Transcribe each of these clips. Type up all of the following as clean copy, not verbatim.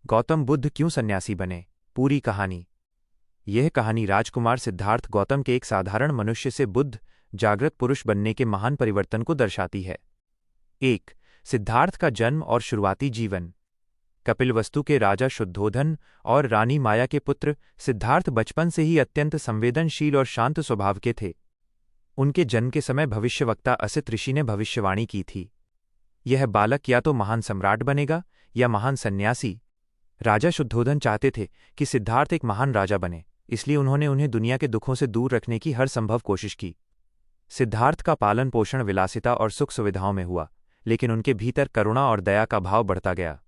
गौतम बुद्ध क्यों सन्यासी बने? पूरी कहानी। यह कहानी राजकुमार सिद्धार्थ गौतम के एक साधारण मनुष्य से बुद्ध जागृत पुरुष बनने के महान परिवर्तन को दर्शाती है। 1. सिद्धार्थ का जन्म और शुरुआती जीवन। कपिलवस्तु के राजा शुद्धोधन और रानी माया के पुत्र सिद्धार्थ बचपन से ही अत्यंत संवेदनशील और शांत स्वभाव के थे। उनके जन्म के समय भविष्यवक्ता असित ऋषि ने भविष्यवाणी की थी, यह बालक या तो महान सम्राट बनेगा या महान सन्यासी। राजा शुद्धोधन चाहते थे कि सिद्धार्थ एक महान राजा बने, इसलिए उन्होंने उन्हें दुनिया के दुखों से दूर रखने की हर संभव कोशिश की। सिद्धार्थ का पालन पोषण विलासिता और सुख सुविधाओं में हुआ, लेकिन उनके भीतर करुणा और दया का भाव बढ़ता गया।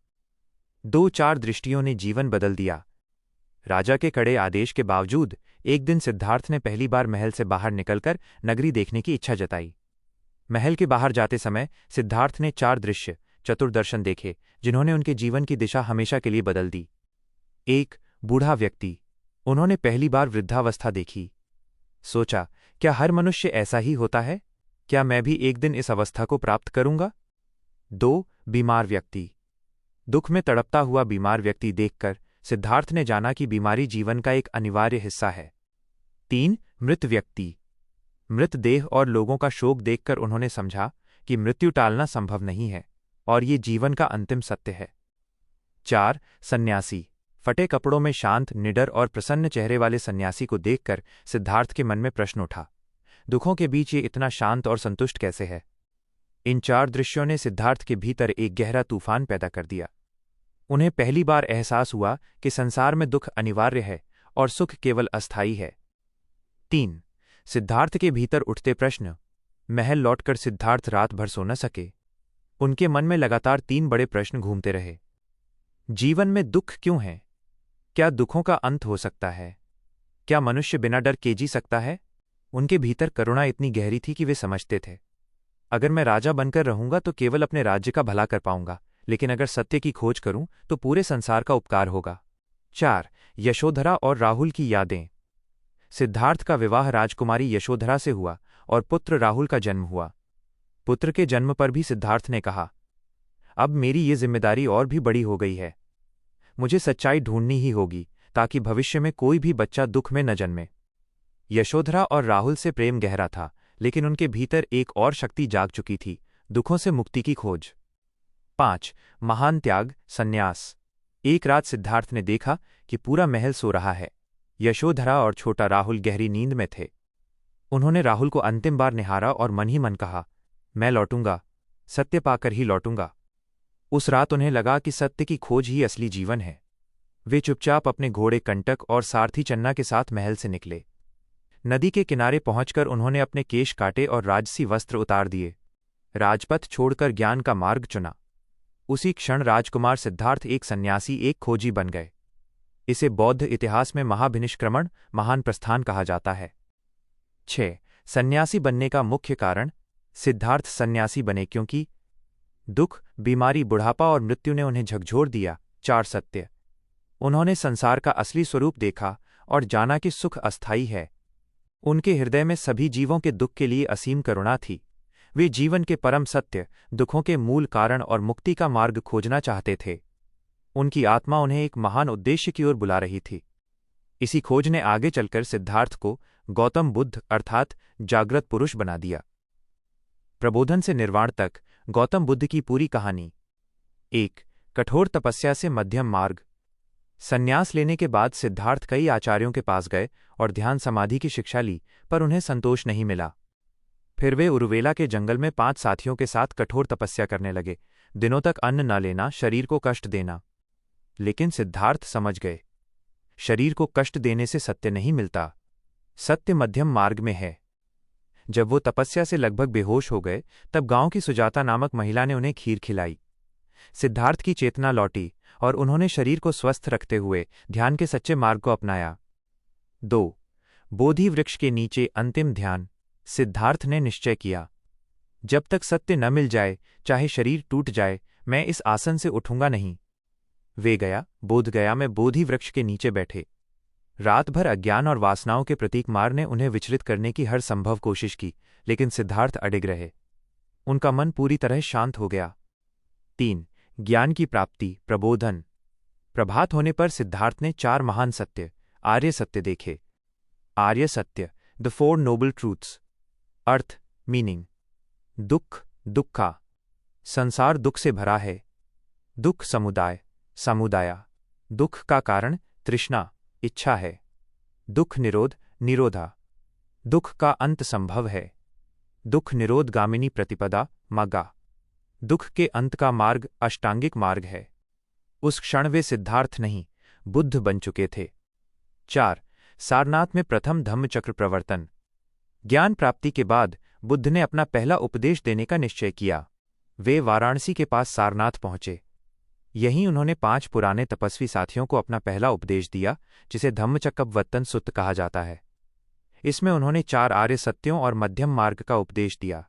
2-4 दृष्टियों ने जीवन बदल दिया। राजा के कड़े आदेश के बावजूद एक दिन सिद्धार्थ ने पहली बार महल से बाहर निकलकर नगरी देखने की इच्छा जताई। महल के बाहर जाते समय सिद्धार्थ ने 4 दृश्य चतुर्दर्शन देखे, जिन्होंने उनके जीवन की दिशा हमेशा के लिए बदल दी। 1. बूढ़ा व्यक्ति। उन्होंने पहली बार वृद्धावस्था देखी। सोचा, क्या हर मनुष्य ऐसा ही होता है? क्या मैं भी एक दिन इस अवस्था को प्राप्त करूंगा? 2. बीमार व्यक्ति। दुख में तड़पता हुआ बीमार व्यक्ति देखकर सिद्धार्थ ने जाना कि बीमारी जीवन का एक अनिवार्य हिस्सा है। 3. मृत व्यक्ति। मृत देह और लोगों का शोक देखकर उन्होंने समझा कि मृत्यु टालना संभव नहीं है और ये जीवन का अंतिम सत्य है। 4. सन्यासी। फटे कपड़ों में शांत, निडर और प्रसन्न चेहरे वाले सन्यासी को देखकर सिद्धार्थ के मन में प्रश्न उठा, दुखों के बीच ये इतना शांत और संतुष्ट कैसे है? इन 4 दृश्यों ने सिद्धार्थ के भीतर एक गहरा तूफान पैदा कर दिया। उन्हें पहली बार एहसास हुआ कि संसार में दुख अनिवार्य है और सुख केवल अस्थायी है। 3. सिद्धार्थ के भीतर उठते प्रश्न। महल लौटकर सिद्धार्थ रात भर सो न सके। उनके मन में लगातार 3 बड़े प्रश्न घूमते रहे। जीवन में दुख क्यों है? क्या दुखों का अंत हो सकता है? क्या मनुष्य बिना डर के जी सकता है? उनके भीतर करुणा इतनी गहरी थी कि वे समझते थे, अगर मैं राजा बनकर रहूंगा तो केवल अपने राज्य का भला कर पाऊंगा, लेकिन अगर सत्य की खोज करूं तो पूरे संसार का उपकार होगा। 4. यशोधरा और राहुल की यादें। सिद्धार्थ का विवाह राजकुमारी यशोधरा से हुआ और पुत्र राहुल का जन्म हुआ। पुत्र के जन्म पर भी सिद्धार्थ ने कहा, अब मेरी ये जिम्मेदारी और भी बड़ी हो गई है। मुझे सच्चाई ढूंढनी ही होगी ताकि भविष्य में कोई भी बच्चा दुख में न जन्मे। यशोधरा और राहुल से प्रेम गहरा था, लेकिन उनके भीतर एक और शक्ति जाग चुकी थी, दुखों से मुक्ति की खोज। 5. महान त्याग, संन्यास। एक रात सिद्धार्थ ने देखा कि पूरा महल सो रहा है। यशोधरा और छोटा राहुल गहरी नींद में थे। उन्होंने राहुल को अंतिम बार निहारा और मन ही मन कहा, मैं लौटूंगा, सत्य पाकर ही लौटूंगा। उस रात उन्हें लगा कि सत्य की खोज ही असली जीवन है। वे चुपचाप अपने घोड़े कंटक और सारथी चन्ना के साथ महल से निकले। नदी के किनारे पहुंचकर उन्होंने अपने केश काटे और राजसी वस्त्र उतार दिए। राजपथ छोड़कर ज्ञान का मार्ग चुना। उसी क्षण राजकुमार सिद्धार्थ एक सन्यासी, एक खोजी बन गए। इसे बौद्ध इतिहास में महाभिनिष्क्रमण, महान प्रस्थान कहा जाता है। 6. सन्यासी बनने का मुख्य कारण। सिद्धार्थ सन्यासी बने क्योंकि दुख, बीमारी, बुढ़ापा और मृत्यु ने उन्हें झकझोर दिया। 4 सत्य। उन्होंने संसार का असली स्वरूप देखा और जाना कि सुख अस्थायी है। उनके हृदय में सभी जीवों के दुख के लिए असीम करुणा थी। वे जीवन के परम सत्य, दुखों के मूल कारण और मुक्ति का मार्ग खोजना चाहते थे। उनकी आत्मा उन्हें एक महान उद्देश्य की ओर बुला रही थी। इसी खोज ने आगे चलकर सिद्धार्थ को गौतम बुद्ध अर्थात जागृत पुरुष बना दिया। प्रबोधन से निर्वाण तक गौतम बुद्ध की पूरी कहानी। 1. कठोर तपस्या से मध्यम मार्ग। संन्यास लेने के बाद सिद्धार्थ कई आचार्यों के पास गए और ध्यान समाधि की शिक्षा ली, पर उन्हें संतोष नहीं मिला। फिर वे उरुवेला के जंगल में 5 साथियों के साथ कठोर तपस्या करने लगे, दिनों तक अन्न न लेना, शरीर को कष्ट देना। लेकिन सिद्धार्थ समझ गए, शरीर को कष्ट देने से सत्य नहीं मिलता, सत्य मध्यम मार्ग में है। जब वो तपस्या से लगभग बेहोश हो गए, तब गांव की सुजाता नामक महिला ने उन्हें खीर खिलाई। सिद्धार्थ की चेतना लौटी और उन्होंने शरीर को स्वस्थ रखते हुए ध्यान के सच्चे मार्ग को अपनाया। 2. बोधि वृक्ष के नीचे अंतिम ध्यान। सिद्धार्थ ने निश्चय किया, जब तक सत्य न मिल जाए, चाहे शरीर टूट जाए, मैं इस आसन से उठूंगा नहीं। वे गया, बोध गया में बोधि वृक्ष के नीचे बैठे। रात भर अज्ञान और वासनाओं के प्रतीक मार ने उन्हें विचलित करने की हर संभव कोशिश की, लेकिन सिद्धार्थ अडिग रहे। उनका मन पूरी तरह शांत हो गया। 3. ज्ञान की प्राप्ति, प्रबोधन। प्रभात होने पर सिद्धार्थ ने 4 महान सत्य, आर्य सत्य देखे। आर्य सत्य, द 4 नोबल ट्रूथ्स। अर्थ, मीनिंग। दुख, दुखा, संसार दुख से भरा है। दुख समुदाय, समुदाया, दुख का कारण तृष्णा, इच्छा है। दुख निरोध, निरोधा, दुख का अंत संभव है। दुख निरोध गामिनी प्रतिपदा, मगा, दुख के अंत का मार्ग अष्टांगिक मार्ग है। उस क्षण वे सिद्धार्थ नहीं, बुद्ध बन चुके थे। 4. सारनाथ में प्रथम धम्मचक्र प्रवर्तन। ज्ञान प्राप्ति के बाद बुद्ध ने अपना पहला उपदेश देने का निश्चय किया। वे वाराणसी के पास सारनाथ पहुंचे। यहीं उन्होंने 5 पुराने तपस्वी साथियों को अपना पहला उपदेश दिया, जिसे धम्मचक्कवत्तन सुत्त कहा जाता है। इसमें उन्होंने 4 आर्य सत्यों और मध्यम मार्ग का उपदेश दिया।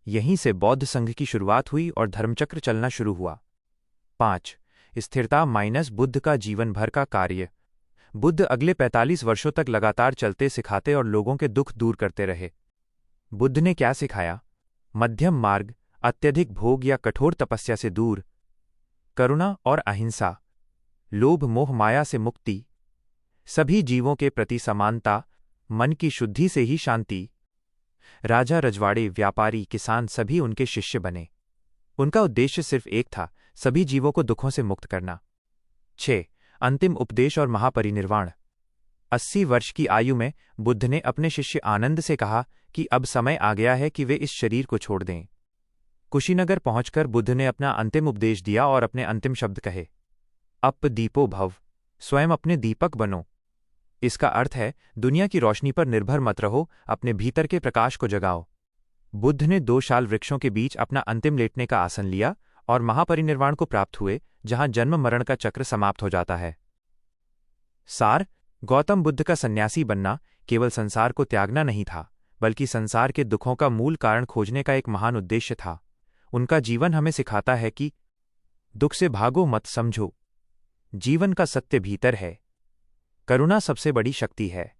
यहीं से बौद्ध संघ की शुरुआत हुई और धर्मचक्र चलना शुरू हुआ। 5. स्थिरता माइनस बुद्ध का जीवन भर का कार्य। बुद्ध अगले 45 वर्षों तक लगातार चलते सिखाते और लोगों के दुख दूर करते रहे। बुद्ध ने क्या सिखाया? मध्यम मार्ग, अत्यधिक भोग या कठोर तपस्या से दूर, करुणा और अहिंसा, लोभ मोह माया से मुक्ति, सभी जीवों के प्रति समानता, मन की शुद्धि से ही शांति। राजा रजवाड़े, व्यापारी, किसान सभी उनके शिष्य बने। उनका उद्देश्य सिर्फ एक था, सभी जीवों को दुखों से मुक्त करना। 6. अंतिम उपदेश और महापरिनिर्वाण। 80 वर्ष की आयु में बुद्ध ने अपने शिष्य आनंद से कहा कि अब समय आ गया है कि वे इस शरीर को छोड़ दें। कुशीनगर पहुंचकर बुद्ध ने अपना अंतिम उपदेश दिया और अपने अंतिम शब्द कहे, अप दीपो भव, स्वयं अपने दीपक बनो। इसका अर्थ है, दुनिया की रोशनी पर निर्भर मत रहो, अपने भीतर के प्रकाश को जगाओ। बुद्ध ने 2 शाल वृक्षों के बीच अपना अंतिम लेटने का आसन लिया और महापरिनिर्वाण को प्राप्त हुए, जहां जन्म मरण का चक्र समाप्त हो जाता है। सार, गौतम बुद्ध का सन्यासी बनना केवल संसार को त्यागना नहीं था, बल्कि संसार के दुखों का मूल कारण खोजने का एक महान उद्देश्य था। उनका जीवन हमें सिखाता है कि दुख से भागो मत, समझो, जीवन का सत्य भीतर है। करुणा सबसे बड़ी शक्ति है।